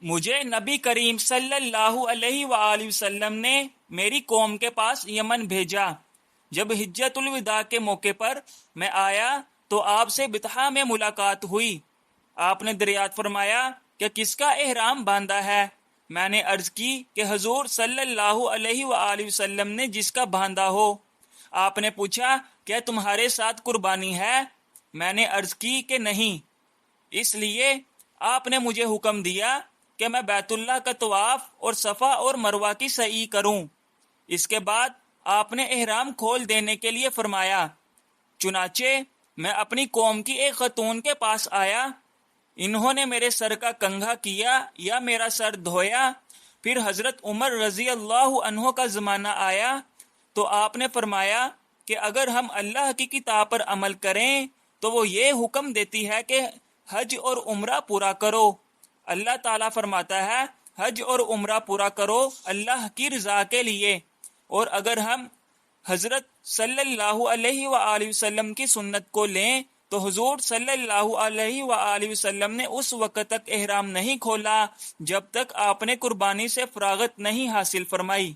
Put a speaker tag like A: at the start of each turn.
A: مجھے نبی کریم صلی اللہ علیہ وآلہ وسلم نے میری قوم کے پاس یمن بھیجا۔ جب حجۃ الوداع کے موقع پر میں آیا تو آپ سے بطحا میں ملاقات ہوئی۔ آپ نے دریافت فرمایا کہ کس کا احرام باندھا ہے؟ میں نے عرض کی کہ حضور صلی اللہ علیہ وآلہ وسلم نے جس کا باندھا ہو۔ آپ نے پوچھا کیا تمہارے ساتھ قربانی ہے؟ میں نے عرض کی کہ نہیں۔ اس لیے آپ نے مجھے حکم دیا کہ میں بیت اللہ کا طواف اور صفا اور مروہ کی سعی کروں۔ اس کے بعد آپ نے احرام کھول دینے کے لیے فرمایا۔ چنانچہ میں اپنی قوم کی ایک خاتون کے پاس آیا۔ انہوں نے میرے سر کا کنگھا کیا یا میرا سر دھویا۔ پھر حضرت عمر رضی اللہ عنہ کا زمانہ آیا تو آپ نے فرمایا کہ اگر ہم اللہ کی کتاب پر عمل کریں تو وہ یہ حکم دیتی ہے کہ حج اور عمرہ پورا کرو۔ اللہ تعالیٰ فرماتا ہے حج اور عمرہ پورا کرو اللہ کی رضا کے لیے۔ اور اگر ہم حضرت صلی اللہ علیہ وآلہ وسلم کی سنت کو لیں تو حضور صلی اللہ علیہ وآلہ وسلم نے اس وقت تک احرام نہیں کھولا جب تک آپ نے قربانی سے فراغت نہیں حاصل فرمائی۔